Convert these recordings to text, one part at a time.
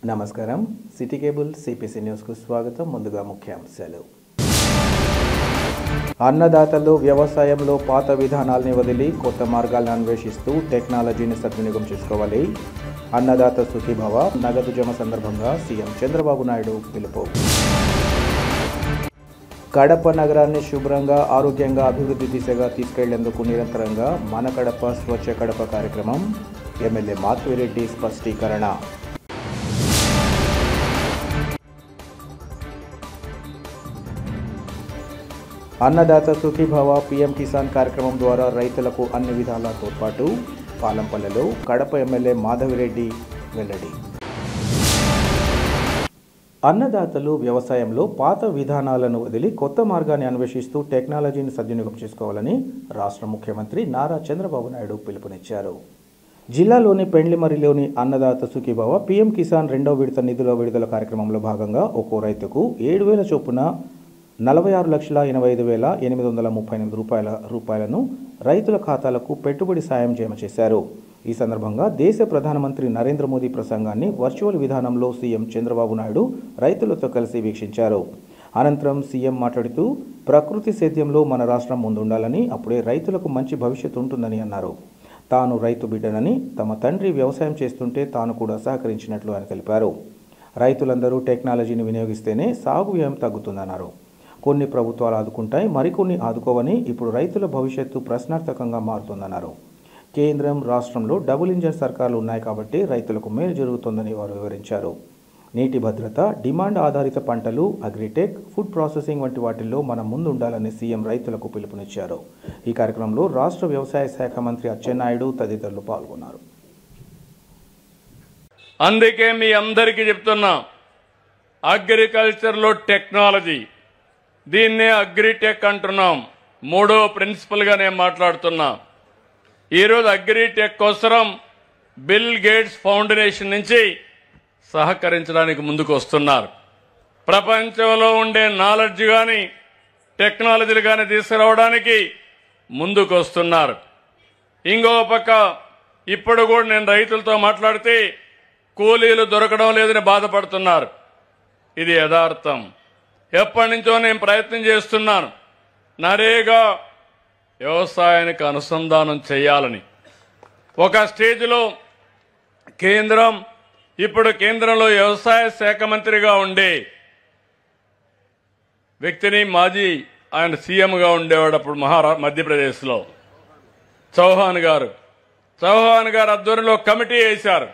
నమస్కారం. City cable CPC న్యూస్కు స్వాగతం. ముందుగా ముఖ్యాంశాలు. అన్నదాతలు వ్యవసాయంలో పాత విధానాల్ని వదిలి కొత్త మార్గాలను అన్వేషిస్తూ టెక్నాలజీని సద్వినియోగం చేసుకోవాలి. అన్నదాత సుఖీభవ నగదు జమ సందర్భంగా సీఎం చంద్రబాబు నాయుడు పిలుపు. కడప నగరాన్ని శుభ్రంగా ఆరోగ్యంగా అభివృద్ధి దిశగా తీసుకెళ్లేందుకు నిరంతరంగా మన కడప స్వచ్ఛ కడప కార్యక్రమం. ఎమ్మెల్యే మాధవిరెడ్డి స్పష్టీకరణ. అన్నదాత సుఖీభవ పీఎం కిసాన్ కార్యక్రమం ద్వారా రైతులకు అన్ని విధాల తోడ్పాటు. పాలంపల్లెలో కడప ఎమ్మెల్యే మాధవిరెడ్డి వెల్లడి. అన్నదాతలు వ్యవసాయంలో పాత విధానాలను వదిలి కొత్త మార్గాన్ని అన్వేషిస్తూ టెక్నాలజీని సద్వినియోగం చేసుకోవాలని రాష్ట్ర ముఖ్యమంత్రి నారా చంద్రబాబు నాయుడు పిలుపునిచ్చారు. జిల్లాలోని పెండ్లిమర్రిలోని అన్నదాత సుఖీభవ పీఎం కిసాన్ 2వ విడత నిధుల విడుదల కార్యక్రమంలో భాగంగా ఒక్కో రైతుకు 7,000 చొప్పున 46,85,838 రూపాయలను రైతుల ఖాతాలకు పెట్టుబడి సాయం జమ చేశారు. ఈ సందర్భంగా దేశ ప్రధానమంత్రి నరేంద్ర మోదీ ప్రసంగాన్ని వర్చువల్ విధానంలో సీఎం చంద్రబాబు నాయుడు రైతులతో కలిసి వీక్షించారు. అనంతరం సీఎం మాట్లాడుతూ ప్రకృతి సేద్యంలో మన రాష్ట్రం ముందుండాలని, అప్పుడే రైతులకు మంచి భవిష్యత్తు ఉంటుందని అన్నారు. తాను రైతు బిడ్డనని, తమ తండ్రి వ్యవసాయం చేస్తుంటే తాను కూడా సహకరించినట్లు ఆయన తెలిపారు. రైతులందరూ టెక్నాలజీని వినియోగిస్తేనే సాగు వ్యయం తగ్గుతుందన్నారు. కొన్ని ప్రభుత్వాలు ఆదుకుంటాయి, మరికొన్ని ఆదుకోవని, ఇప్పుడు రైతుల భవిష్యత్తు ప్రశ్నార్థకంగా మారుతుందన్నారు. కేంద్రం, రాష్ట్రంలో డబుల్ ఇంజన్ సర్కార్లు ఉన్నాయి కాబట్టి రైతులకు మేలు జరుగుతుందని వారు వివరించారు. నీటి భద్రత, డిమాండ్ ఆధారిత పంటలు, అగ్రిటెక్, ఫుడ్ ప్రాసెసింగ్ వంటి వాటిల్లో మనం ముందుండాలని సీఎం రైతులకు పిలుపునిచ్చారు. ఈ కార్యక్రమంలో రాష్ట్ర వ్యవసాయ శాఖ మంత్రి అచ్చెన్నాయుడు తదితరులు పాల్గొన్నారు. అందుకే మీ అందరికీ చెప్తున్నా, అగ్రికల్చర్లో టెక్నాలజీ, దీన్నే అగ్రిటెక్ అంటున్నాం. 3వ ప్రిన్సిపల్గా నేను మాట్లాడుతున్నా. ఈరోజు అగ్రిటెక్ కోసం బిల్ గేట్స్ ఫౌండేషన్ నుంచి సహకరించడానికి ముందుకు వస్తున్నారు. ప్రపంచంలో ఉండే నాలెడ్జ్ కానీ టెక్నాలజీలు కానీ తీసుకురావడానికి ముందుకు వస్తున్నారు. ఇంకో పక్క ఇప్పుడు కూడా నేను రైతులతో మాట్లాడితే కూలీలు దొరకడం లేదని బాధపడుతున్నారు. ఇది యథార్థం. ఎప్పటి నుంచో నేను ప్రయత్నం చేస్తున్నాను, నరేగా వ్యవసాయానికి అనుసంధానం చేయాలని. ఒక స్టేజ్లో కేంద్రంలో వ్యవసాయ శాఖ మంత్రిగా ఉండే వ్యక్తిని, మాజీ ఆయన సీఎంగా ఉండేవాడు అప్పుడు మధ్యప్రదేశ్లో, చౌహాన్ గారు ఆధ్వర్యంలో కమిటీ వేశారు.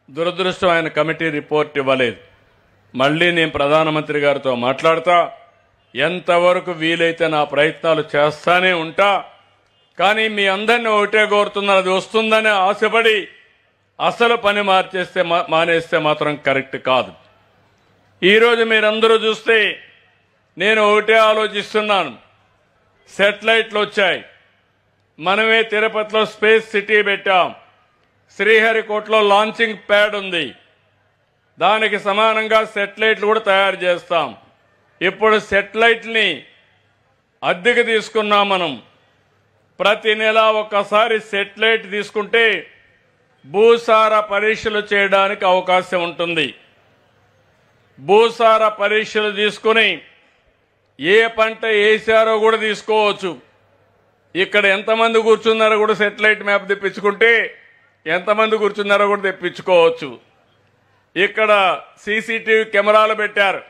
దురదృష్టం, ఆయన కమిటీ రిపోర్ట్ ఇవ్వలేదు. మళ్ళీ నేను ప్రధానమంత్రి గారితో మాట్లాడతా, ఎంతవరకు వీలైతే నా ప్రయత్నాలు చేస్తానే ఉంటా. కానీ మీ అందరినీ ఒకటే కోరుతున్నారు, అది వస్తుందని ఆశపడి అసలు పని మానేస్తే మాత్రం కరెక్ట్ కాదు. ఈరోజు మీరందరూ చూస్తే నేను ఒకటే ఆలోచిస్తున్నాను. శాటిలైట్లు వచ్చాయి, మనమే తిరుపతిలో స్పేస్ సిటీ పెట్టాం, శ్రీహరికోటలో లాంచింగ్ ప్యాడ్ ఉంది, దానికి సమానంగా శాటిలైట్లు కూడా తయారు చేస్తాం. ఇప్పుడు శాటిలైట్ని అద్దెకు తీసుకున్నాం మనం. ప్రతి నెల ఒక్కసారి శాటిలైట్ తీసుకుంటే భూసార పరీక్షలు చేయడానికి అవకాశం ఉంటుంది. భూసార పరీక్షలు తీసుకుని ఏ పంట వేసారో కూడా తీసుకోవచ్చు. ఇక్కడ ఎంతమంది కూర్చున్నారో కూడా శాటిలైట్ మ్యాప్ తెప్పించుకుంటే ఎంతమంది కూర్చున్నారో కూడా తెప్పించుకోవచ్చు. ఇక్కడ సీసీటీవీ కెమెరాలు పెట్టారు.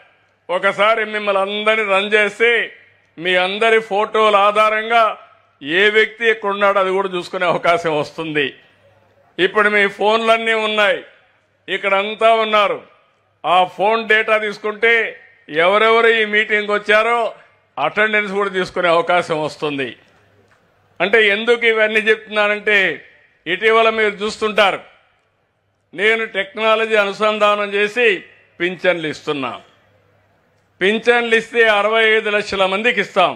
ఒకసారి మిమ్మల్ని అందరినీ రన్ చేస్తే మీ అందరి ఫోటోల ఆధారంగా ఏ వ్యక్తి ఎక్కడున్నాడో అది కూడా చూసుకునే అవకాశం వస్తుంది. ఇప్పుడు మీ ఫోన్లన్నీ ఉన్నాయి, ఇక్కడంతా ఉన్నారు. ఆ ఫోన్ డేటా తీసుకుంటే ఎవరెవరు ఈ మీటింగ్కి వచ్చారో అటెండెన్స్ కూడా తీసుకునే అవకాశం వస్తుంది. అంటే ఎందుకు ఇవన్నీ చెప్తున్నానంటే, ఇటీవల మీరు చూస్తుంటారు, నేను టెక్నాలజీ అనుసంధానం చేసి పింఛన్లు ఇస్తున్నా. పింఛన్లు ఇస్తే 65 లక్షల మందికి ఇస్తాం.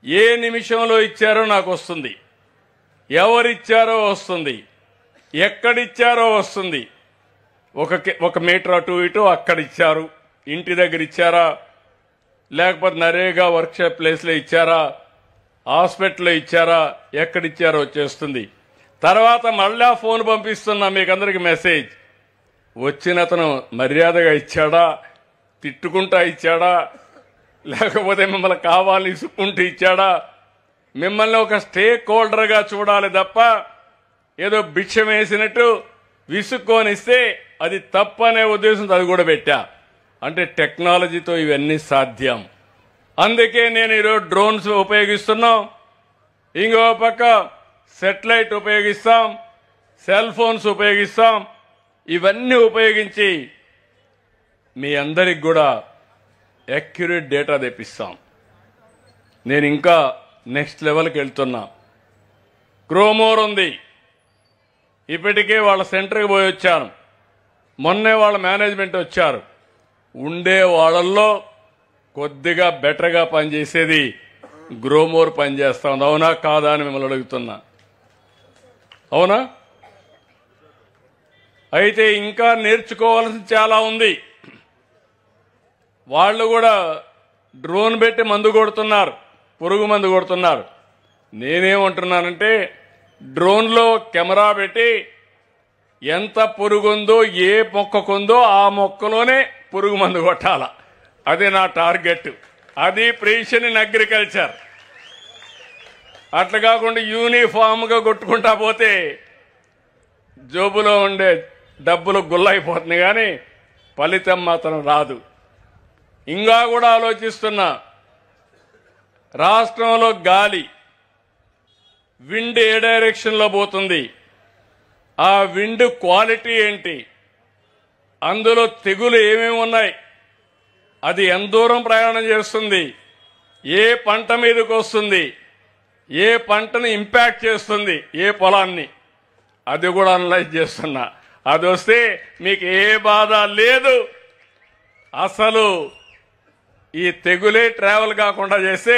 ఏ నిమిషంలో ఇచ్చారో నాకు వస్తుంది, ఎవరిచ్చారో వస్తుంది, ఎక్కడిచ్చారో వస్తుంది. ఒక మీటర్ అటు ఇటు అక్కడ ఇచ్చారు, ఇంటి దగ్గర ఇచ్చారా, లేకపోతే నరేగా వర్క్షాప్ ప్లేస్లో ఇచ్చారా, హాస్పిటల్లో ఇచ్చారా, ఎక్కడిచ్చారో వచ్చేస్తుంది. తర్వాత మళ్ళా ఫోన్ పంపిస్తున్నా మీకు అందరికి మెసేజ్, వచ్చిన అతను మర్యాదగా ఇచ్చాడా, తిట్టుకుంటా ఇచ్చాడా, లేకపోతే మిమ్మల్ని కావాలని ఇసుక్కుంటూ ఇచ్చాడా? మిమ్మల్ని ఒక స్టేక్ హోల్డర్గా చూడాలి తప్ప ఏదో భిక్షం వేసినట్టు విసుక్కొనిస్తే అది తప్పనే ఉద్దేశంతో అది కూడా పెట్టా. అంటే టెక్నాలజీతో ఇవన్నీ సాధ్యం. అందుకే నేను ఈరోజు డ్రోన్స్ ఉపయోగిస్తున్నాం, ఇంకో పక్క సెటిలైట్ ఉపయోగిస్తాం, సెల్ ఫోన్స్ ఉపయోగిస్తాం. ఇవన్నీ ఉపయోగించి మీ అందరికి కూడా యాక్యురేట్ డేటా తెప్పిస్తాం. నేను ఇంకా నెక్స్ట్ లెవెల్కి వెళ్తున్నా. క్రోమోర్ ఉంది, ఇప్పటికే వాళ్ళ సెంటర్కి పోయి వచ్చాను. మొన్నే వాళ్ళ మేనేజ్మెంట్ వచ్చారు. ఉండే వాళ్ళల్లో కొద్దిగా బెటర్గా పనిచేసేది గ్రోమోర్ పనిచేస్తా ఉంది. అవునా కాదా అని మిమ్మల్ని అడుగుతున్నా. అవునా? అయితే ఇంకా నేర్చుకోవాల్సింది చాలా ఉంది. వాళ్ళు కూడా డ్రోన్ పెట్టి మందు కొడుతున్నారు, పురుగు మందు కొడుతున్నారు. నేనేమంటున్నానంటే డ్రోన్లో కెమెరా పెట్టి ఎంత పురుగుందో, ఏ మొక్కకుందో ఆ మొక్కలోనే పురుగు మందు కొట్టాల. అది నా టార్గెట్. అది ప్రిసిషన్ ఇన్ అగ్రికల్చర్. అట్లా కాకుండా యూనిఫామ్గా కొట్టుకుంటా పోతే జోబులో ఉండే డబ్బులు గుల్లైపోతుంది, కానీ ఫలితం మాత్రం రాదు. ఇంకా కూడా ఆలోచిస్తున్నా, రాష్ట్రంలో గాలి విండ్ ఏ డైరెక్షన్లో పోతుంది, ఆ విండ్ క్వాలిటీ ఏంటి, అందులో తెగులు ఏమేమి ఉన్నాయి, అది ఎంత దూరం ప్రయాణం చేస్తుంది, ఏ పంట మీదకి వస్తుంది, ఏ పంటను ఇంపాక్ట్ చేస్తుంది, ఏ పొలాన్ని, అది కూడా అనలైజ్ చేస్తున్నా. అది వస్తే మీకు ఏ బాధ లేదు. అసలు ఈ తెగులే ట్రావెల్ కాకుండా చేస్తే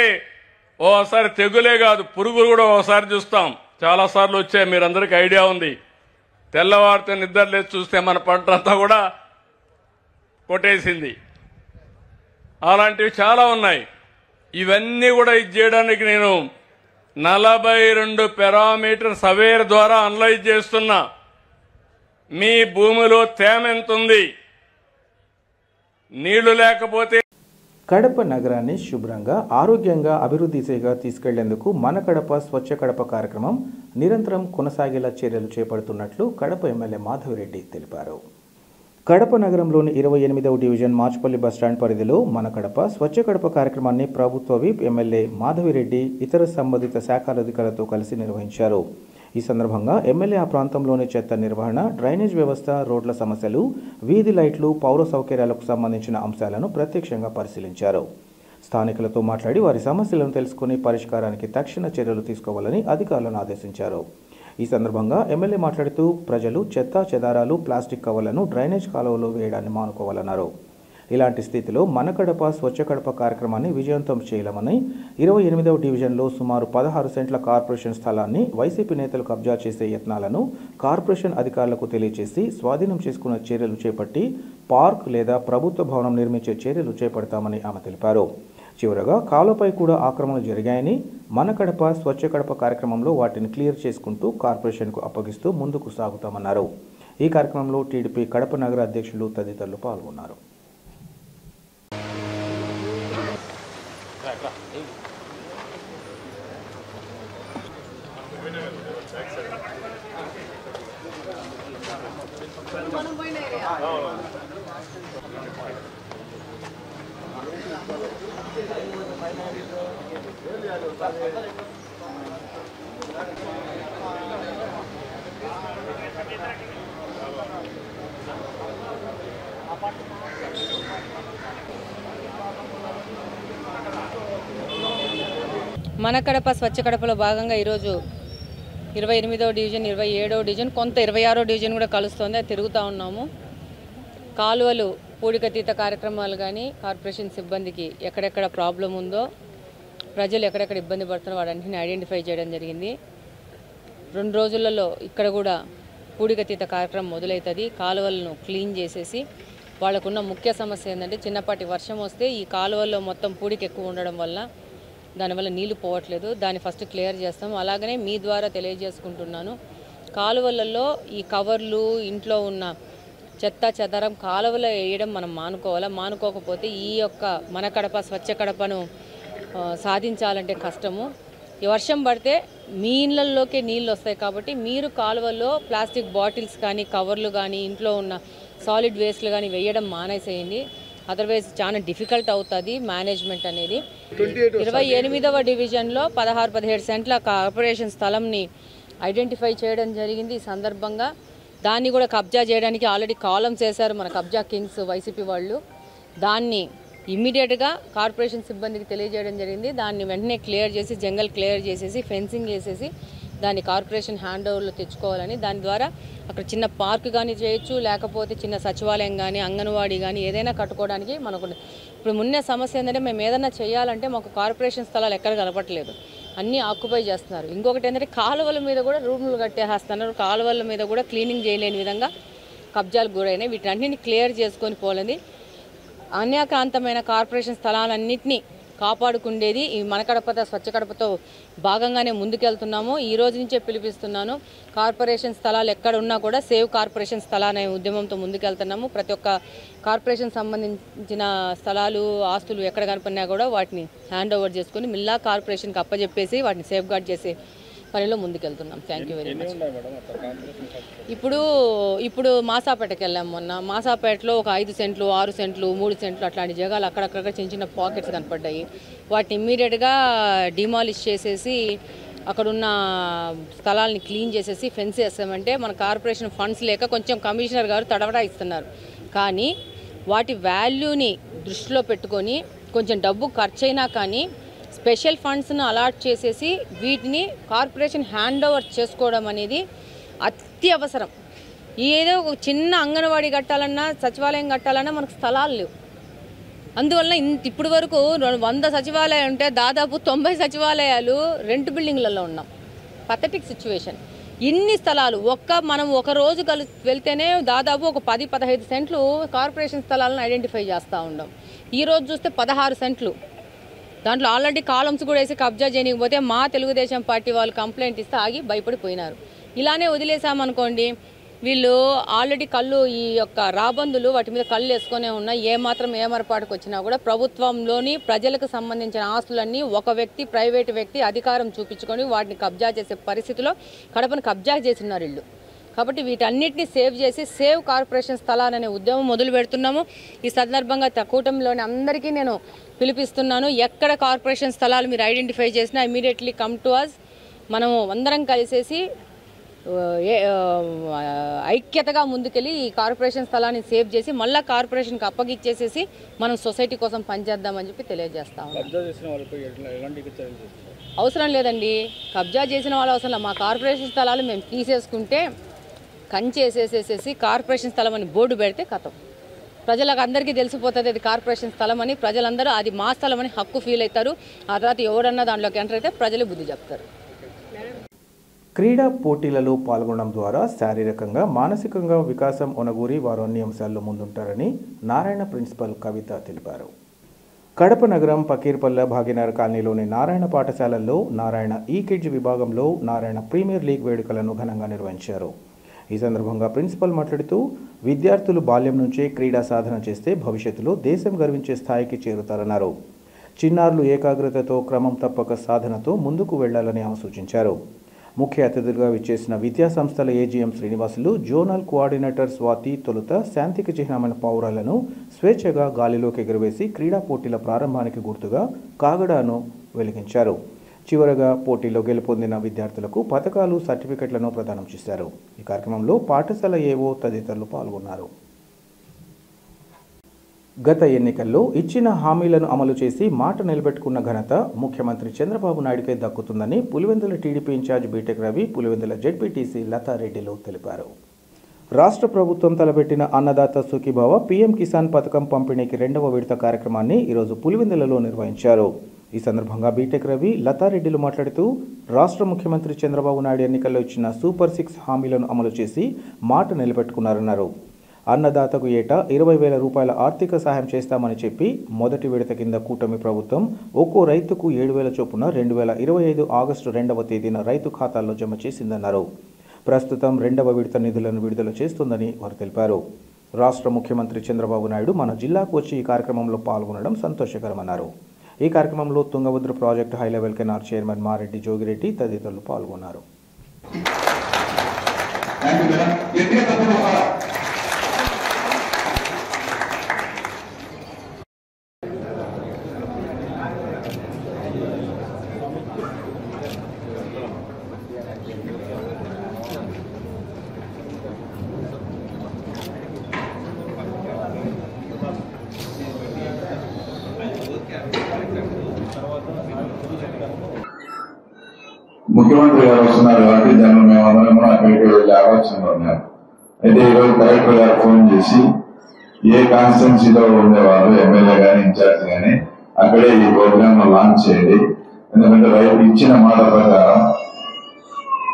ఓసారి తెగులే కాదు, పురుగులు కూడా ఓసారి చూస్తాం. చాలాసార్లు వచ్చాయి, మీరందరికీ ఐడియా ఉంది. తెల్లవారితో నిద్ర లేచి చూస్తే మన పంట అంతా కూడా కొట్టేసింది. అలాంటివి చాలా ఉన్నాయి. ఇవన్నీ కూడా ఇది చేయడానికి నేను 42 పారామీటర్ సర్వేర్ ద్వారా అనలైజ్ చేస్తున్నా. మీ భూమిలో తేమ ఎంత ఉంది, నీళ్లు లేకపోతే. కడప నగరాన్ని శుభ్రంగా, ఆరోగ్యంగా, అభివృద్ధి దిశగా తీసుకెళ్లేందుకు మన కడప స్వచ్ఛ కడప కార్యక్రమం నిరంతరం కొనసాగేలా చర్యలు చేపడుతున్నట్లు కడప ఎమ్మెల్యే మాధవిరెడ్డి తెలిపారు. కడప నగరంలోని 28వ డివిజన్ మార్చుపల్లి బస్టాండ్ పరిధిలో మన కడప స్వచ్ఛ కడప కార్యక్రమాన్ని ప్రభుత్వ విప్ ఎమ్మెల్యే మాధవిరెడ్డి ఇతర సంబంధిత శాఖల అధికారులతో కలిసి నిర్వహించారు. ఈ సందర్భంగా ఎమ్మెల్యే ఆ ప్రాంతంలోని చెత్త నిర్వహణ, డ్రైనేజ్ వ్యవస్థ, రోడ్ల సమస్యలు, వీధి లైట్లు, పౌర సౌకర్యాలకు సంబంధించిన అంశాలను ప్రత్యక్షంగా పరిశీలించారు. స్థానికులతో మాట్లాడి వారి సమస్యలను తెలుసుకుని పరిష్కారానికి తక్షణ చర్యలు తీసుకోవాలని అధికారులను ఆదేశించారు. ఈ సందర్భంగా ఎమ్మెల్యే మాట్లాడుతూ ప్రజలు చెత్త చెదారాలు, ప్లాస్టిక్ కవర్లను డ్రైనేజ్ కాలువలో వేయడాన్ని మానుకోవాలన్నారు. ఇలాంటి స్థితిలో మన కడప స్వచ్ఛ కడప కార్యక్రమాన్ని విజయవంతం చేయలేమని 28వ డివిజన్లో సుమారు 16 సెంట్ల కార్పొరేషన్ స్థలాన్ని వైసీపీ నేతలు కబ్జా చేసే యత్నాలను కార్పొరేషన్ అధికారులకు తెలియజేసి స్వాధీనం చేసుకున్న చర్యలు చేపట్టి పార్క్ లేదా ప్రభుత్వ భవనం నిర్మించే చర్యలు చేపడతామని ఆమె తెలిపారు. చివరగా కాలువపై కూడా ఆక్రమణలు జరిగాయని, మన కడప స్వచ్ఛ కడప కార్యక్రమంలో వాటిని క్లియర్ చేసుకుంటూ కార్పొరేషన్కు అప్పగిస్తూ ముందుకు సాగుతామన్నారు. ఈ కార్యక్రమంలో టీడీపీ కడప నగర అధ్యక్షులు తదితరులు పాల్గొన్నారు. మన కడప స్వచ్ఛ కడపలో భాగంగా ఈరోజు 28వ డివిజన్, 27వ డివిజన్, కొంత 26వ డివిజన్ కూడా కలుస్తోంది. అది తిరుగుతూ ఉన్నాము. కాలువలు పూడికతీత కార్యక్రమాలు కానీ, కార్పొరేషన్ సిబ్బందికి ఎక్కడెక్కడ ప్రాబ్లం ఉందో, ప్రజలు ఎక్కడెక్కడ ఇబ్బంది పడుతున్నారో వాటన్నిటిని ఐడెంటిఫై చేయడం జరిగింది. 2 రోజులలో ఇక్కడ కూడా పూడికతీత కార్యక్రమం మొదలవుతుంది. కాలువలను క్లీన్ చేసేసి, వాళ్ళకున్న ముఖ్య సమస్య ఏంటంటే చిన్నపాటి వర్షం వస్తే ఈ కాలువల్లో మొత్తం పూడికి ఎక్కువ ఉండడం వల్ల దానివల్ల నీళ్లు పోవట్లేదు. దాన్ని ఫస్ట్ క్లియర్ చేస్తాం. అలాగనే మీ ద్వారా తెలియజేసుకుంటున్నాను, కాలువలలో ఈ కవర్లు, ఇంట్లో ఉన్న చెత్త చెదారం కాలువలో వేయడం మనం మానుకోవాలా. మానుకోకపోతే ఈ యొక్క మన కడప స్వచ్ఛ కడపను సాధించాలంటే కష్టము. ఈ వర్షం పడితే మీ ఇళ్ళల్లోకే నీళ్ళు వస్తాయి కాబట్టి మీరు కాలువల్లో ప్లాస్టిక్ బాటిల్స్ కానీ కవర్లు కానీ ఇంట్లో ఉన్న సాలిడ్ వేస్ట్లు కానీ వేయడం మానేసేయండి. అదర్వైజ్ చాలా డిఫికల్ట్ అవుతుంది మేనేజ్మెంట్ అనేది. 28వ డివిజన్లో 16-17 సెంట్ల కార్పొరేషన్ స్థలంని ఐడెంటిఫై చేయడం జరిగింది. ఈ సందర్భంగా దాన్ని కూడా కబ్జా చేయడానికి ఆల్రెడీ కాలమ్స్ వేశారు మన కబ్జా కింగ్స్ వైసీపీ వాళ్ళు. దాన్ని ఇమ్మీడియట్గా కార్పొరేషన్ సిబ్బందికి తెలియజేయడం జరిగింది. దాన్ని వెంటనే క్లియర్ చేసి జంగల్ క్లియర్ చేసేసి ఫెన్సింగ్ వేసేసి దాన్ని కార్పొరేషన్ హ్యాండ్ ఓవర్లో తెచ్చుకోవాలని. దాని ద్వారా అక్కడ చిన్న పార్క్ కానీ చేయొచ్చు, లేకపోతే చిన్న సచివాలయం కానీ అంగన్వాడీ కానీ ఏదైనా కట్టుకోవడానికి మనకు. ఇప్పుడు మున్నే సమస్య ఏంటంటే మేము ఏదైనా చేయాలంటే మాకు కార్పొరేషన్ స్థలాలు ఎక్కడ కనపట్లేదు, అన్నీ ఆక్యుపై చేస్తున్నారు. ఇంకొకటి ఏంటంటే కాలువల మీద కూడా రూములు కట్టేస్తున్నారు, కాలువల మీద కూడా క్లీనింగ్ చేయలేని విధంగా కబ్జాలకు గురైనాయి. వీటన్నిటిని క్లియర్ చేసుకొని పోలేదు. అన్యాక్రాంతమైన కార్పొరేషన్ స్థలాలన్నింటినీ కాపాడుకుండేది ఈ మన కడపతో స్వచ్ఛ కడపతో భాగంగానే ముందుకెళ్తున్నాము. ఈ రోజు నుంచే పిలిపిస్తున్నాను. కార్పొరేషన్ స్థలాలు ఎక్కడ ఉన్నా కూడా సేవ్ కార్పొరేషన్ స్థలాలనే ఉద్యమంతో ముందుకెళ్తున్నాము. ప్రతి ఒక్క కార్పొరేషన్ సంబంధించిన స్థలాలు ఆస్తులు ఎక్కడ కనపడినా కూడా వాటిని హ్యాండ్ ఓవర్ చేసుకుని మిల్లా కార్పొరేషన్కి అప్పచెప్పేసి వాటిని సేఫ్ గార్డ్ చేసే పనిలో ముందుకెళ్తున్నాం. Thank you very much. ఇప్పుడు మాసాపేటకి వెళ్ళాం. మొన్న మాసాపేటలో ఒక 5 సెంట్లు 6 సెంట్లు 3 సెంట్లు అట్లాంటి జగాలు అక్కడక్కడ చిన్న చిన్న పాకెట్స్ కనపడ్డాయి. వాటిని ఇమ్మీడియట్గా డిమాలిష్ చేసేసి అక్కడున్న స్థలాల్ని క్లీన్ చేసేసి ఫెన్స్ వేస్తామంటే మన కార్పొరేషన్ ఫండ్స్ లేక కొంచెం కమిషనర్ గారు తడవడా ఇస్తున్నారు. కానీ వాటి వాల్యూని దృష్టిలో పెట్టుకొని కొంచెం డబ్బు ఖర్చు అయినా కానీ స్పెషల్ ఫండ్స్ను అలాట్ చేసేసి వీటిని కార్పొరేషన్ హ్యాండ్ ఓవర్ చేసుకోవడం అనేది అత్యవసరం. ఏదో ఒక చిన్న అంగన్వాడీ కట్టాలన్నా సచివాలయం కట్టాలన్నా మనకు స్థలాలు లేవు. అందువల్ల ఇప్పటి వరకు 100 సచివాలయాలు ఉంటే దాదాపు 90 సచివాలయాలు రెంట్ బిల్డింగ్లలో ఉన్నాం. Pathetic situation. ఇన్ని స్థలాలు మనం ఒక రోజు వెళ్తేనే దాదాపు ఒక 10-15 సెంట్లు కార్పొరేషన్ స్థలాలను ఐడెంటిఫై చేస్తూ ఉన్నాం. ఈరోజు చూస్తే 16 సెంట్లు. దాంట్లో ఆల్రెడీ కాలమ్స్ కూడా వేసి కబ్జా చేయకపోతే మా తెలుగుదేశం పార్టీ వాళ్ళు కంప్లైంట్ ఇస్తే ఆగి భయపడిపోయినారు. ఇలానే వదిలేసామనుకోండి వీళ్ళు ఆల్రెడీ కళ్ళు ఈ యొక్క రాబందులు వాటి మీద కళ్ళు వేసుకునే ఉన్నాయి. ఏమాత్రం ఏమరపాటుకు వచ్చినా కూడా ప్రభుత్వంలోని ప్రజలకు సంబంధించిన ఆస్తులన్నీ ఒక వ్యక్తి ప్రైవేటు వ్యక్తి అధికారం చూపించుకొని వాటిని కబ్జా చేసే పరిస్థితిలో కడపను కబ్జా చేస్తున్నారు వీళ్ళు. కాబట్టి వీటన్నిటిని సేవ్ చేసి సేవ్ కార్పొరేషన్ స్థలాలనే ఉద్యమం మొదలు పెడుతున్నాము. ఈ సందర్భంగా కూటమిలోని అందరికీ నేను పిలిపిస్తున్నాను. ఎక్కడ కార్పొరేషన్ స్థలాలు మీరు ఐడెంటిఫై చేసినా ఇమీడియట్లీ కమ్ టు అస్. మనము అందరం కలిసేసి ఐక్యతగా ముందుకెళ్ళి ఈ కార్పొరేషన్ స్థలాన్ని సేవ్ చేసి మళ్ళీ కార్పొరేషన్కి అప్పగిచ్చేసేసి మనం సొసైటీ కోసం పనిచేద్దామని చెప్పి తెలియజేస్తాము. అవసరం లేదండి, కబ్జా చేసిన వాళ్ళు అవసరం లేదు. మా కార్పొరేషన్ స్థలాలు మేము తీసేసుకుంటే కంచేసేసేసేసి కార్పొరేషన్ స్థలం అని బోర్డు పెడితే కథం ప్రజలకు అందరికీ తెలిసిపోతుంది అది కార్పొరేషన్ స్థలం అని. ప్రజలందరూ అది మా స్థలం అని హక్కు ఫీల్ అవుతారు. ఆ తర్వాత ఎవరన్నా దాంట్లోకి ఎంటర్ అయితే ప్రజలు బుద్ధి చెప్తారు. క్రీడా పోటీలలో పాల్గొనడం ద్వారా శారీరకంగా మానసికంగా వికాసం ఒనగూరి వారు అన్ని అంశాల్లో ముందుంటారని నారాయణ ప్రిన్సిపల్ కవిత తెలిపారు. కడప నగరం పకీర్పల్లె భాగ్యనగర్ కాలనీలోని నారాయణ పాఠశాలల్లో నారాయణ ఈ-కిడ్స్ విభాగంలో నారాయణ ప్రీమియర్ లీగ్ వేడుకలను ఘనంగా నిర్వహించారు. ఈ సందర్భంగా ప్రిన్సిపల్ మాట్లాడుతూ విద్యార్థులు బాల్యం నుంచే క్రీడా సాధన చేస్తే భవిష్యత్తులో దేశం గర్వించే స్థాయికి చేరుతారన్నారు. చిన్నారులు ఏకాగ్రతతో క్రమం తప్పక సాధనతో ముందుకు వెళ్లాలని ఆమె సూచించారు. ముఖ్య అతిథులుగా విచ్చేసిన విద్యాసంస్థల AGM Srinivasulu, zonal coordinator Swathi తొలుత శాంతికి చిహ్నమైన పౌరాలను స్వేచ్ఛగా గాలిలోకి ఎగురవేసి క్రీడా పోటీల ప్రారంభానికి గుర్తుగా కాగడాను వెలిగించారు. చివరగా పోటీలో గెలుపొందిన విద్యార్థులకు పథకాలు సర్టిఫికెట్లను ప్రదానం చేశారు. ఈ కార్యక్రమంలో పాఠశాల ఏవో తదితరులు పాల్గొన్నారు. గత ఎన్నికల్లో ఇచ్చిన హామీలను అమలు చేసి మాట నిలబెట్టుకున్న ఘనత ముఖ్యమంత్రి చంద్రబాబు నాయుడుకే దక్కుతుందని Pulivendula TDP incharge BTech Ravi, Pulivendula ZPTC లతారెడ్డిలు తెలిపారు. రాష్ట్ర ప్రభుత్వం తలపెట్టిన అన్నదాత సుఖీభవ పీఎం కిసాన్ పథకం పంపిణీకి 2వ విడత కార్యక్రమాన్ని ఈరోజు పులివెందులలో నిర్వహించారు. ఈ సందర్భంగా బీటెక్ రవి, లతారెడ్డిలు మాట్లాడుతూ రాష్ట్ర ముఖ్యమంత్రి చంద్రబాబు నాయుడు ఎన్నికల్లో ఇచ్చిన సూపర్ 6 హామీలను అమలు చేసి మాట నిలబెట్టుకున్నారన్నారు. అన్నదాతకు ఏటా 20,000 రూపాయల ఆర్థిక సహాయం చేస్తామని చెప్పి మొదటి విడత కింద కూటమి ప్రభుత్వం ఒక్కో రైతుకు 7,000 చొప్పున 2025 ఆగస్టు 2వ తేదీన రైతు ఖాతాల్లో జమ చేసిందన్నారు. ప్రస్తుతం 2వ విడత నిధులను విడుదల చేస్తుందని వారు తెలిపారు. రాష్ట్ర ముఖ్యమంత్రి చంద్రబాబు నాయుడు మన జిల్లాకు వచ్చి ఈ కార్యక్రమంలో పాల్గొనడం సంతోషకరమన్నారు. ఈ కార్యక్రమంలో Tungabhadra project high level canal chairman Mareddy Jogi Reddy తదితరులు పాల్గొన్నారు. ముఖ్యమంత్రి గారు వస్తున్నారు కాబట్టి దాన్ని మేమందరం కూడా అక్కడికి వెళ్ళే ఆలోచనలో ఉన్నారు. అయితే ఈరోజు కలెక్టర్ గారు ఫోన్ చేసి ఏ కాన్స్టిట్యున్సీలో ఉండేవాళ్ళు ఎమ్మెల్యే గానీ ఇన్ఛార్జ్ గానీ అక్కడే ఈ ప్రోగ్రామ్ లాంచ్ చేయండి. ఎందుకంటే రైతు ఇచ్చిన మాట ప్రకారం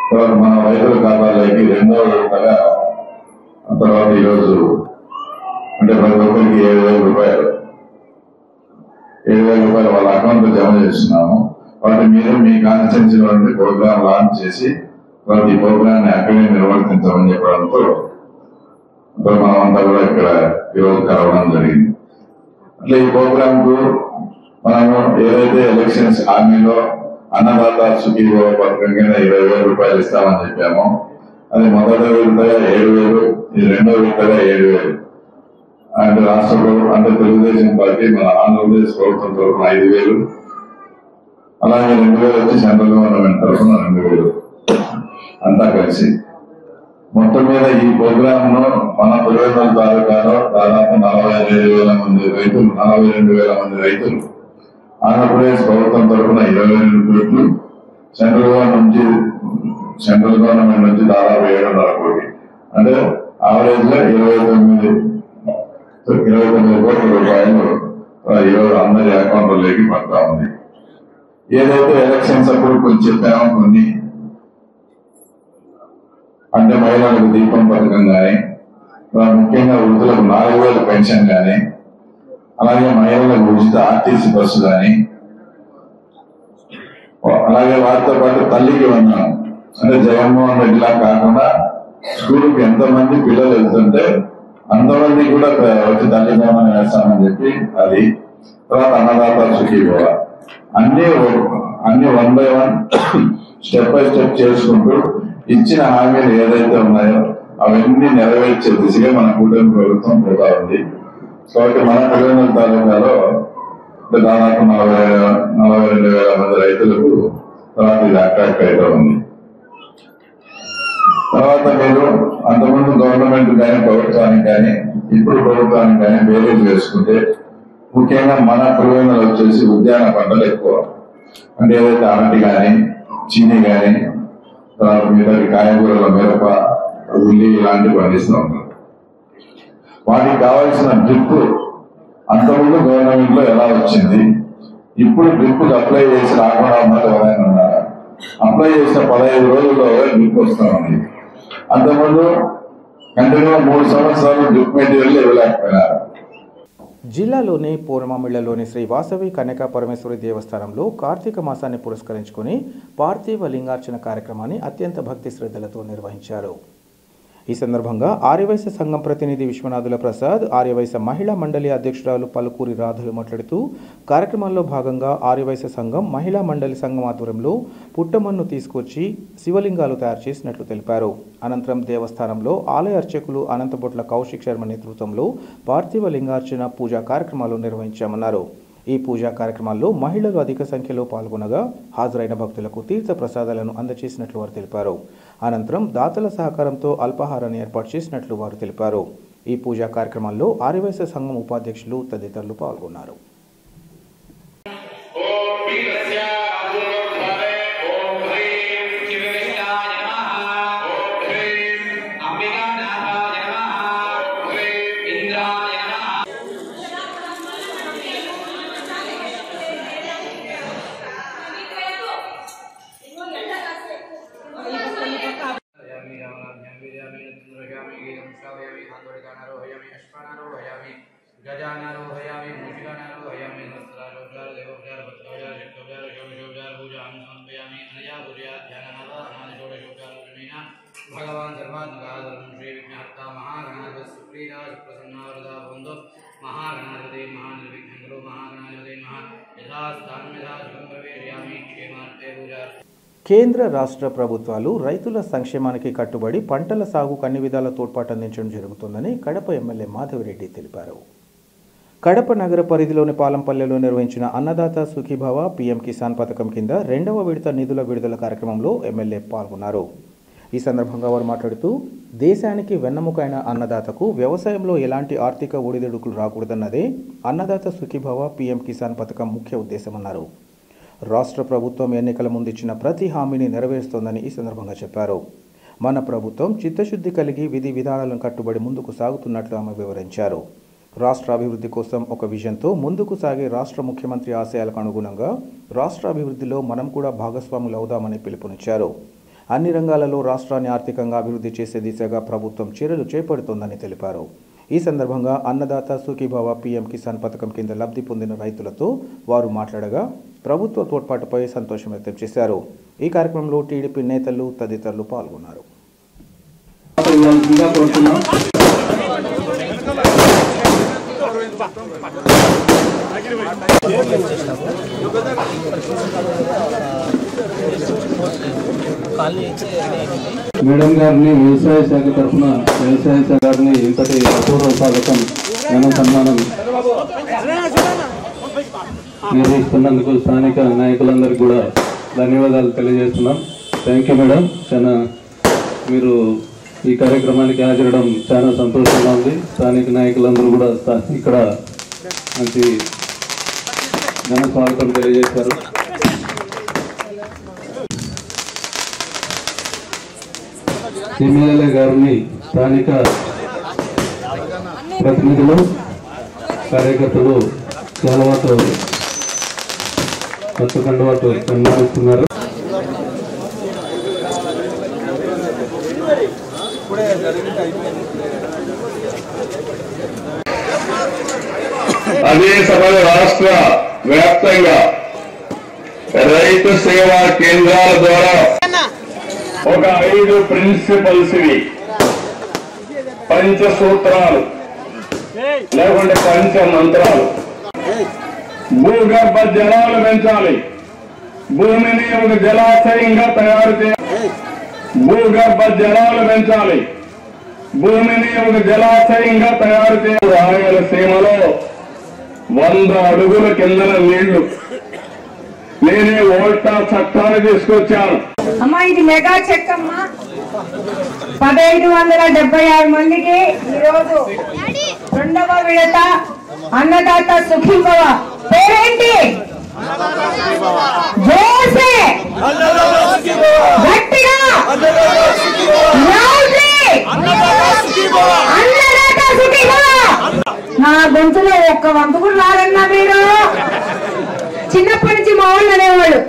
తర్వాత మన రైతుల ఖాతాలోకి 2వ విడతగా తర్వాత ఈరోజు అంటే ప్రతి ఒక్కరికి 7,000 రూపాయలు వాళ్ళ అకౌంట్ లో జమ చేస్తున్నాము. వాటి మీద మీ కాన్స్టిట్యున్సీలో నుండి ప్రోగ్రామ్ లాంచ్ చేసి తర్వాత ఈ ప్రోగ్రామ్ ని అక్కడే నిర్వర్తించమని చెప్పడంతో మనమంతా కూడా ఇక్కడ ఈరోజు కలవడం జరిగింది. అట్లా ఈ ప్రోగ్రామ్ కు మనము ఏదైతే ఎలక్షన్స్ హామీలో అన్నదాత సుఖీభవ పథకం కింద 20,000 రూపాయలు ఇస్తామని చెప్పామో అది మొదటి విడతగా 7,000, ఇది 2వ విడతగా 7,000 అంటే రాష్ట్ర ప్రభుత్వం అంటే తెలుగుదేశం పార్టీ మన ఆంధ్రప్రదేశ్ ప్రభుత్వం తరఫున 5,000 అలాగే 2,000 వచ్చి సెంట్రల్ గవర్నమెంట్ తరఫున 2,000 అంతా కలిసి మొత్తం మీద ఈ ప్రోగ్రామ్ ను మన పులివెందుల తాలూకాలో దాదాపు 42,000 మంది రైతులు ఆంధ్రప్రదేశ్ ప్రభుత్వం తరఫున 22 కోట్లు సెంట్రల్ గవర్నమెంట్ నుంచి దాదాపు 7,500 కోట్లు అంటే ఆవరేజ్ గా 29 కోట్ల రూపాయలు ఈరోజు అందరి అకౌంట్లోకి పడతా ఉంది. ఏదైతే ఎలక్షన్స్ అప్పుడు కొంచెం చెప్పామో కొన్ని అంటే మహిళలకు దీపం పథకం కానీ ముఖ్యంగా వృద్ధులకు 4,000 పెన్షన్ కానీ అలాగే మహిళలకు ఉచిత ఆర్టీసీ బస్సు కానీ అలాగే వారితో పాటు తల్లికి వందనం అంటే జగన్మోహన్ రెడ్డిలా కాకుండా స్కూల్కి ఎంతమంది పిల్లలు వెళ్తుంటే అంతమంది కూడా వచ్చి తల్లి వందనం వేస్తామని చెప్పి అది తర్వాత అన్నదాత సుఖీభవ అన్ని 1 by 1 స్టెప్ బై స్టెప్ చేసుకుంటూ ఇచ్చిన హామీలు ఏదైతే ఉన్నాయో అవన్నీ నెరవేర్చే దిశగా మన కూటమి ప్రభుత్వం పోతా ఉంది. కాబట్టి మన పులివెందుల తాలూకాలో దాదాపు 42,000 మంది రైతులకు తర్వాత ఇది అట్రాక్ట్ అవుతా ఉంది. తర్వాత మీరు అంతకుముందు గవర్నమెంట్ కానీ ప్రభుత్వానికి కానీ ఇప్పుడు ప్రభుత్వానికి కానీ బేరీజ్ వేసుకుంటే ముఖ్యంగా మన పులివెందులు వచ్చేసి ఉద్యాన పంటలు ఎక్కువ అంటే ఏదైతే అరటి కానీ చీని కానీ తర్వాత మిగతా కాయగూరల మిరప ఉల్లి ఇలాంటివి పండిస్తూ ఉంటారు. వాటికి కావాల్సిన డ్రిప్ అంతకుముందు గవర్నమెంట్ లో ఎలా వచ్చింది, ఇప్పుడు డ్రిప్ అప్లై చేసి రాకుండా ఉన్నట్టు ఎవరైనా ఉన్నారా? అప్లై చేసిన 15 రోజుల్లో డ్రిప్ వస్తా ఉంది. అంతకుముందు కంటిన్యూ 3 సంవత్సరాలు డ్రిప్ మెటీరియల్ ఇవ్వలేకపోయినారు. జిల్లాలోని పూర్ణమామిళ్లలోని శ్రీ వాసవి కన్యకా పరమేశ్వరి దేవస్థానంలో కార్తీక మాసాన్ని పురస్కరించుకుని పార్థివ లింగార్చన కార్యక్రమాన్ని అత్యంత భక్తి శ్రద్ధలతో నిర్వహించారు. ఈ సందర్భంగా ఆర్యవైశ్య సంఘం ప్రతినిధి విశ్వనాథుల ప్రసాద్, ఆర్యవైశ్య మహిళా మండలి అధ్యక్షురాలు పలుకూరి రాధులు మాట్లాడుతూ కార్యక్రమంలో భాగంగా ఆర్యవైశ్య సంఘం మహిళా మండలి సంఘం ఆధ్వర్యంలో పుట్టమన్ను తీసుకొచ్చి శివలింగాలు తయారు చేసినట్లు తెలిపారు. అనంతరం దేవస్థానంలో ఆలయ అర్చకులు అనంతబొట్ల కౌశిక్ శర్మ నేతృత్వంలో పార్థివ లింగార్చన పూజా కార్యక్రమాలు నిర్వహించామన్నారు. ఈ పూజా కార్యక్రమాల్లో మహిళలు అధిక సంఖ్యలో పాల్గొనగా హాజరైన భక్తులకు తీర్థ ప్రసాదాలను అందజేసినట్లు వారు తెలిపారు. అనంతరం దాతల సహకారంతో అల్పాహారాన్ని ఏర్పాటు చేసినట్లు వారు తెలిపారు. ఈ పూజా కార్యక్రమాల్లో ఆర్యవైశ్య సంఘం ఉపాధ్యక్షులు తదితరులు పాల్గొన్నారు. गजानारोहयामि मूषिकानारोहयामि सहस्रारोहयार देवोपचार भक्तोपचार शिष्टोपचार षोडशोपचार पूजामि समर्पयामि अनया पूजया ध्याननाद अनादिषोडशोपचार भगवान् सर्वात्मकः श्री विघ्नहर्ता महागणाधिपतिः पुष्टिराज प्रसन्नावृता भवन्तु महागणाधिपते महानिर्विघ्नं महागणाधिपते महा यथा स्थानं यथा सुखं प्रवेशयामि क्षेमार्थे पूजा। కేంద్ర రాష్ట్ర ప్రభుత్వాలు రైతుల సంక్షేమానికి కట్టుబడి పంటల సాగుకు అన్ని విధాల తోడ్పాటు అందించడం జరుగుతుందని కడప ఎమ్మెల్యే మాధవిరెడ్డి తెలిపారు. కడప నగర పరిధిలోని పాలంపల్లెలో నిర్వహించిన అన్నదాత సుఖీభవ పీఎం కిసాన్ పథకం కింద 2వ విడత నిధుల విడుదల కార్యక్రమంలో ఎమ్మెల్యే పాల్గొన్నారు. ఈ సందర్భంగా వారు మాట్లాడుతూ దేశానికి వెన్నెముకైన అన్నదాతకు వ్యవసాయంలో ఎలాంటి ఆర్థిక ఒడిదుడుకులు రాకూడదన్నదే అన్నదాత సుఖీభవ పీఎం కిసాన్ పథకం ముఖ్య ఉద్దేశమన్నారు. రాష్ట్ర ప్రభుత్వం ఎన్నికల ముందు ఇచ్చిన ప్రతి హామీని నెరవేరుస్తోందని ఈ సందర్భంగా చెప్పారు. మన ప్రభుత్వం చిత్తశుద్ధి కలిగి విధి విధానాలను కట్టుబడి ముందుకు సాగుతున్నట్లు ఆమె వివరించారు. రాష్ట్ర అభివృద్ధి కోసం ఒక విజన్తో ముందుకు సాగే రాష్ట్ర ముఖ్యమంత్రి ఆశయాలకు అనుగుణంగా రాష్ట్ర అభివృద్ధిలో మనం కూడా భాగస్వాములు అవుదామని పిలుపునిచ్చారు. అన్ని రంగాలలో రాష్ట్రాన్ని ఆర్థికంగా అభివృద్ధి చేసే దిశగా ప్రభుత్వం చర్యలు చేపడుతోందని తెలిపారు. ఈ సందర్భంగా అన్నదాత సుఖీభవ పీఎం కిసాన్ పథకం కింద లబ్ధి పొందిన రైతులతో వారు మాట్లాడగా ప్రభుత్వ తోడ్పాటుపై సంతోషం వ్యక్తం చేశారు. ఈ కార్యక్రమంలో టీడీపీ నేతలు తదితరులు పాల్గొన్నారు. మేడం గారిని వ్యవసాయ శాఖ తరఫున వ్యవసాయ శాఖ గారిని ఇంతటి అపూర్వ స్వాగతం సన్మానం నిర్వహిస్తున్నందుకు స్థానిక నాయకులందరికీ కూడా ధన్యవాదాలు తెలియజేస్తున్నాం. Thank you madam. చాలా మీరు ఈ కార్యక్రమానికి హాజరడం చాలా సంతోషంగా ఉంది. స్థానిక నాయకులందరూ కూడా ఇక్కడ మంచి ఘన స్వాగతం తెలియజేశారు. ఎమ్మెల్యే గారిని స్థానిక ప్రతినిధులు కార్యకర్తలు చాలాతో కొత్తకండవాతో సన్మానిస్తున్నారు. అదే సభలో రాష్ట్ర వ్యాప్తంగా రైతు సేవా కేంద్రాల ద్వారా ఒక 5 ప్రిన్సిపల్స్ పంచసూత్రాలు లేకుంటే పంచ మంత్రాలు. భూగర్భ జలాలు పెంచాలి, భూమిని ఒక జలాశయంగా తయారు చేయాలి. భూగర్భ జలాలు పెంచాలి, భూమిని ఒక జలాశయంగా తయారు చేయాలి. రాయలసీమలో 100 అడుగుల కిందన నీళ్లు. నేనే ఓల్టా చట్టాన్ని తీసుకొచ్చాను. అమ్మా ఇది మెగా చెక్ అమ్మా. 1576 మందికి ఈరోజు 2వ విడత అన్నదాత సుఖీభవ. పేరేంటి? జోసే గట్టిగా అన్నదాత సుఖీభవ. నా గొంతులో ఒక్క వంతు కూడా రాదన్నా మీరు. చిన్నప్పటి నుంచి మా వాళ్ళు అనేవాళ్ళు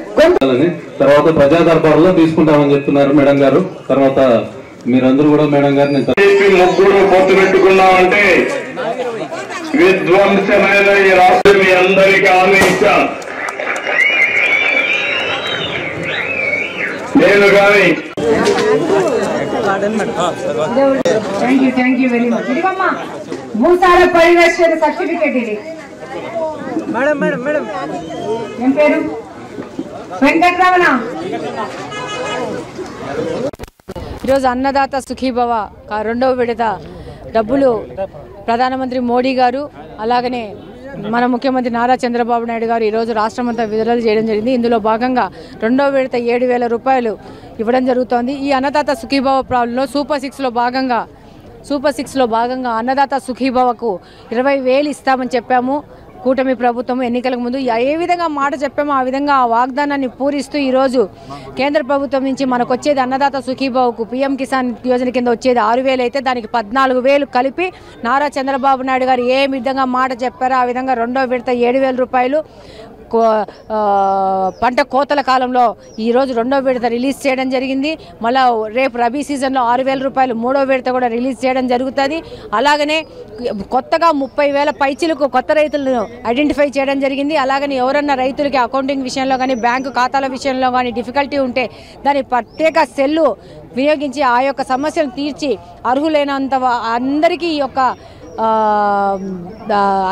తర్వాత ప్రజా దర్బార్లో తీసుకుంటామని చెప్తున్నారు మేడం గారు. తర్వాత మీరందరూ కూడా మేడం గారిని ముగ్గురు పొత్తు పెట్టుకున్నామంటే విధ్వంసమైన ఈ రాష్ట్రం మీ అందరికీ హామీ ఇచ్చాను. నేను కానీ థ్యాంక్ యూ వెరీ మచ్. ఇదిగమ్మా భూసార పరిరక్షణ సర్టిఫికేట్. ఇది మేడం ఏం పేరు? వెంకటరమణ. ఈరోజు అన్నదాత సుఖీభవ 2వ విడత డబ్బులు ప్రధానమంత్రి మోడీ గారు అలాగనే మన ముఖ్యమంత్రి నారా చంద్రబాబు నాయుడు గారు ఈరోజు రాష్ట్రమంతా విడుదల చేయడం జరిగింది. ఇందులో భాగంగా 2వ విడత 7,000 రూపాయలు ఇవ్వడం జరుగుతోంది. ఈ అన్నదాత సుఖీభవ ప్రాబ్లంలో సూపర్ 6లో భాగంగా అన్నదాత సుఖీభవకు 20,000 ఇస్తామని చెప్పాము. కూటమి ప్రభుత్వం ఎన్నికలకు ముందు ఏ విధంగా మాట చెప్పామో ఆ విధంగా ఆ వాగ్దానాన్ని పూరిస్తూ ఈరోజు కేంద్ర ప్రభుత్వం నుంచి మనకు వచ్చేది అన్నదాత సుఖీభావకు పీఎం కిసాన్ యోజన కింద వచ్చేది 6,000 అయితే దానికి 14,000 కలిపి నారా చంద్రబాబు నాయుడు గారు ఏ విధంగా మాట చెప్పారో ఆ విధంగా 2వ విడత 7,000 రూపాయలు పంట కోతల కాలంలో ఈరోజు 2వ విడత రిలీజ్ చేయడం జరిగింది. మళ్ళీ రేపు రబీ సీజన్లో 6,000 రూపాయలు 3వ విడత కూడా రిలీజ్ చేయడం జరుగుతుంది. అలాగనే కొత్తగా 30,000 పైచీలకు కొత్త రైతులను ఐడెంటిఫై చేయడం జరిగింది. అలాగని ఎవరన్నా రైతులకి అకౌంటింగ్ విషయంలో కానీ బ్యాంకు ఖాతాల విషయంలో కానీ డిఫికల్టీ ఉంటే దాని ప్రత్యేక సెల్లు వినియోగించి ఆ యొక్క సమస్యను తీర్చి అర్హులైనంత అందరికీ ఈ యొక్క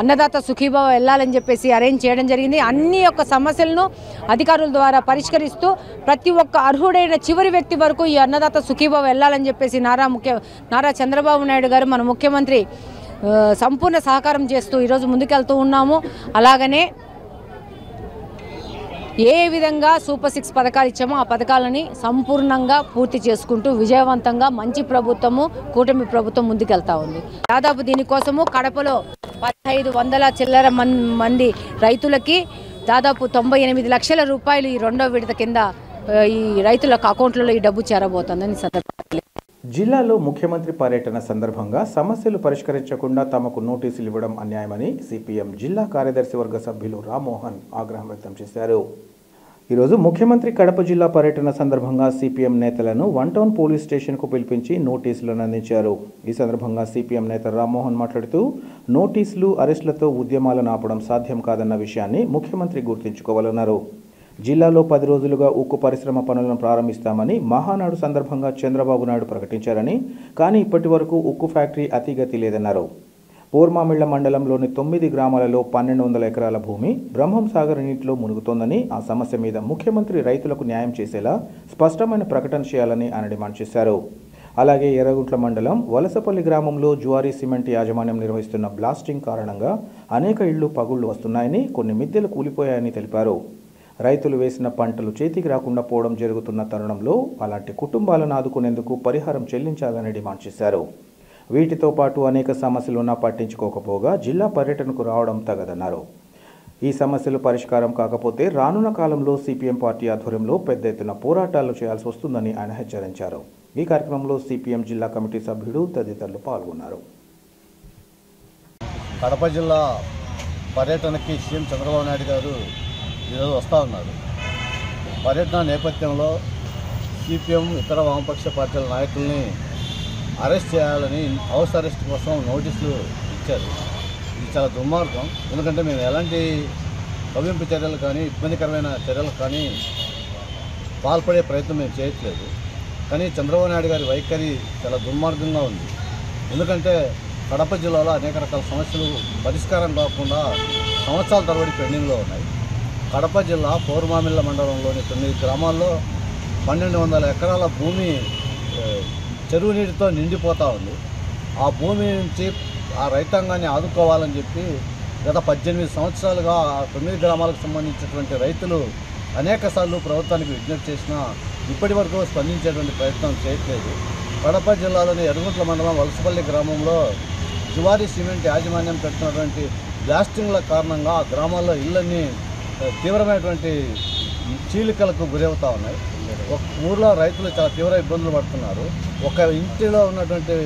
అన్నదాత సుఖీభావ వెళ్ళాలని చెప్పేసి అరేంజ్ చేయడం జరిగింది. అన్ని యొక్క సమస్యలను అధికారుల ద్వారా పరిష్కరిస్తూ ప్రతి ఒక్క అర్హుడైన చివరి వ్యక్తి వరకు ఈ అన్నదాత సుఖీభావ వెళ్ళాలని చెప్పేసి నారా చంద్రబాబు నాయుడు గారు మన ముఖ్యమంత్రి సంపూర్ణ సహకారం చేస్తూ ఈరోజు ముందుకెళ్తూ ఉన్నాము. అలాగనే ఏ విధంగా సూపర్ 6 పథకాలు ఇచ్చామో ఆ పథకాలని సంపూర్ణంగా పూర్తి చేసుకుంటూ విజయవంతంగా మంచి ప్రభుత్వము కూటమి ప్రభుత్వం ముందుకెళ్తా ఉంది. దాదాపు దీనికోసము కడపలో 1,500 చిల్లర మంది రైతులకి దాదాపు 98 లక్షల రూపాయలు ఈ 2వ విడత కింద ఈ రైతులకు అకౌంట్లలో ఈ డబ్బు చేరబోతోందని సందర్భంగా జిల్లాలో ముఖ్యమంత్రి పర్యటన సందర్భంగా సమస్యలు పరిష్కరించకుండా తమకు నోటీసులు ఇవ్వడం అన్యాయమని సిపిఎం జిల్లా కార్యదర్శి వర్గ సభ్యులు రామ్మోహన్ ఆగ్రహం వ్యక్తం చేశారు. ఈరోజు ముఖ్యమంత్రి కడప జిల్లా పర్యటన సందర్భంగా సిపిఎం నేతలను 1 టౌన్ పోలీస్ స్టేషన్కు పిలిపించి నోటీసులను అందించారు. ఈ సందర్భంగా సిపిఎం నేత రామ్మోహన్ మాట్లాడుతూ నోటీసులు అరెస్టులతో ఉద్యమాలను ఆపడం సాధ్యం కాదన్న విషయాన్ని ముఖ్యమంత్రి గుర్తుంచుకోవాలన్నారు. జిల్లాలో 10 రోజులుగా ఉక్కు పరిశ్రమ పనులను ప్రారంభిస్తామని మహానాడు సందర్భంగా చంద్రబాబు నాయుడు ప్రకటించారని, కానీ ఇప్పటి వరకు ఉక్కు ఫ్యాక్టరీ అతిగతి లేదన్నారు. పోర్మామిళ్ల మండలంలోని 9 గ్రామాలలో 1,200 ఎకరాల భూమి బ్రహ్మం సాగర్ నీటిలో మునుగుతోందని, ఆ సమస్య మీద ముఖ్యమంత్రి రైతులకు న్యాయం చేసేలా స్పష్టమైన ప్రకటన చేయాలని ఆయన డిమాండ్ చేశారు. అలాగే ఎర్రగుంట్ల మండలం వలసపల్లి గ్రామంలో జువారీ సిమెంట్ యాజమాన్యం నిర్వహిస్తున్న బ్లాస్టింగ్ కారణంగా అనేక ఇళ్లు పగుళ్లు వస్తున్నాయని, కొన్ని మిద్దెలు కూలిపోయాయని తెలిపారు. రైతులు వేసిన పంటలు చేతికి రాకుండా పోవడం జరుగుతున్న తరుణంలో అలాంటి కుటుంబాలను ఆదుకునేందుకు పరిహారం చెల్లించాలని డిమాండ్ చేశారు. వీటితో పాటు అనేక సమస్యలున్నా పట్టించుకోకపోగా జిల్లా పర్యటనకు రావడం తగదన్నారు. ఈ సమస్యలు పరిష్కారం కాకపోతే రానున్న కాలంలో సిపిఎం పార్టీ ఆధ్వర్యంలో పెద్ద ఎత్తున పోరాటాలు చేయాల్సి వస్తుందని ఆయన హెచ్చరించారు. ఈ కార్యక్రమంలో సిపిఎం జిల్లా కమిటీ సభ్యుడు తదితరులు పాల్గొన్నారు. కడప జిల్లా పర్యటనకి సీఎం చంద్రబాబు నాయుడు గారు ఈరోజు వస్తూ ఉన్నారు. పర్యటన నేపథ్యంలో సిపిఎం ఇతర వామపక్ష పార్టీల నాయకుల్ని అరెస్ట్ చేయాలని హౌస్ అరెస్ట్ కోసం నోటీసులు ఇచ్చారు. ఇది చాలా దుర్మార్గం. ఎందుకంటే మేము ఎలాంటి కవ్వింపు చర్యలు కానీ ఇబ్బందికరమైన చర్యలు కానీ పాల్పడే ప్రయత్నం మేము చేయట్లేదు. కానీ చంద్రబాబు నాయుడు గారి వైఖరి చాలా దుర్మార్గంగా ఉంది. ఎందుకంటే కడప జిల్లాలో అనేక రకాల సమస్యలు పరిష్కారం కాకుండా సంవత్సరాల తరబడి పెండింగ్లో ఉన్నాయి. కడప జిల్లా పోర్మామిళ్ల మండలంలోని 9 గ్రామాల్లో 1,200 ఎకరాల భూమి చెరువు నీటితో నిండిపోతూ ఉంది. ఆ భూమి నుంచి ఆ రైతాంగాన్ని ఆదుకోవాలని చెప్పి గత 18 సంవత్సరాలుగా 9 గ్రామాలకు సంబంధించినటువంటి రైతులు అనేక సార్లు ప్రభుత్వానికి విజ్ఞప్తి చేసినా ఇప్పటి వరకు స్పందించేటువంటి ప్రయత్నం చేయట్లేదు. కడప జిల్లాలోని ఎర్రగుంట్ల మండలం వలసపల్లి గ్రామంలో జువారీ సిమెంట్ యాజమాన్యం పెట్టినటువంటి బ్లాస్టింగ్ల కారణంగా ఆ గ్రామాల్లో ఇళ్ళన్నీ తీవ్రమైనటువంటి చీలికలకు గురవుతూ ఉన్నాయి. ఒక ఊర్లో రైతులు చాలా తీవ్ర ఇబ్బందులు పడుతున్నారు. ఒక ఇంటిలో ఉన్నటువంటి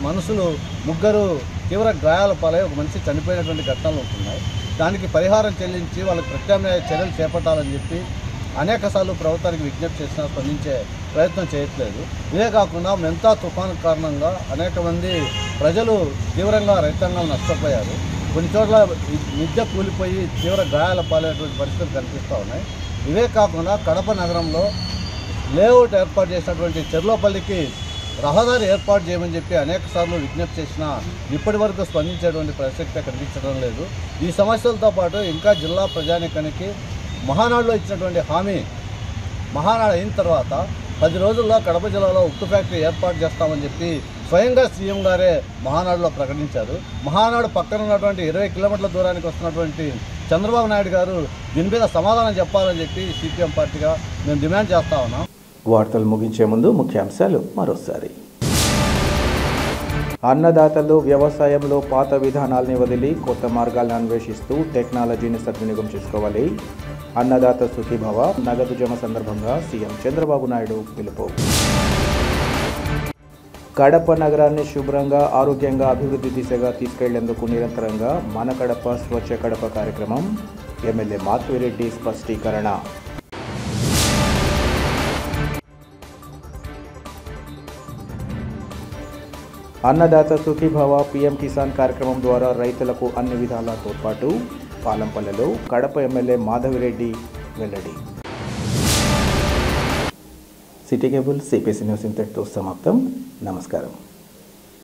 మనుషులు 3 తీవ్ర గాయాల పాలై ఒక మనిషి చనిపోయినటువంటి ఘటనలు ఉంటున్నాయి. దానికి పరిహారం చెల్లించి వాళ్ళకి ప్రత్యామ్నాయ చర్యలు చేపట్టాలని చెప్పి అనేక సార్లు ప్రభుత్వానికి విజ్ఞప్తి చేసినా స్పందించే ప్రయత్నం చేయట్లేదు. ఇదే కాకుండా మెంతా తుఫాను కారణంగా అనేక మంది ప్రజలు తీవ్రంగా రైతాంగం నష్టపోయారు. కొన్ని చోట్ల మిద్దె కూలిపోయి తీవ్ర గాయాల పాలైనటువంటి పరిస్థితులు కనిపిస్తూ ఉన్నాయి. ఇవే కాకుండా కడప నగరంలో లేఅవుట్ ఏర్పాటు చేసినటువంటి చెర్లోపల్లికి రహదారి ఏర్పాటు చేయమని చెప్పి అనేక సార్లు విజ్ఞప్తి చేసినా ఇప్పటి వరకు స్పందించేటువంటి ప్రసక్తే కనిపించడం లేదు. ఈ సమస్యలతో పాటు ఇంకా జిల్లా ప్రజానీకానికి మహానాడులో ఇచ్చినటువంటి హామీ మహానాడు అయిన తర్వాత 10 రోజుల్లో కడప జిల్లాలో ఉక్కు ఫ్యాక్టరీ ఏర్పాటు చేస్తామని చెప్పి స్వయంగా సీఎం గారే మహానాడులో ప్రకటించారు. మహానాడు పక్కన ఉన్నటువంటి 20 కిలోమీటర్ల దూరానికి వస్తున్నటువంటి చంద్రబాబు నాయుడు గారు దీని మీద సమాధానం చెప్పాలని చెప్పి సిపిఎం పార్టీగా మేము డిమాండ్ చేస్తా ఉన్నాం. వార్తలు ముగించే ముందు ముఖ్యాంశాలు మరోసారి. అన్నదాతలు వ్యవసాయంలో పాత విధానాల్ని వదిలి కొత్త మార్గాలను అన్వేషిస్తూ టెక్నాలజీని సద్వినియోగం చేసుకోవాలి. అన్నదాత సుఖీభవ నగదు జమ సందర్భంగా సీఎం చంద్రబాబు నాయుడు పిలుపు. కడప నగరాన్ని శుభ్రంగా ఆరోగ్యంగా అభివృద్ధి దిశగా తీసుకెళ్లేందుకు నిరంతరంగా మన కడప స్వచ్ఛ కడప కార్యక్రమం. ఎమ్మెల్యే మాధవిరెడ్డి స్పష్టీకరణ. అన్నదాత సుఖీభవ పీఎం కిసాన్ కార్యక్రమం ద్వారా రైతులకు అన్ని విధాల తోడ్పాటు. పాలంపల్లెలో కడప ఎమ్మెల్యే మాధవిరెడ్డి వెల్లడి. సిటీ కేబుల్ సిపిసి న్యూస్ ఇంతటితో సమాప్తం. నమస్కారం.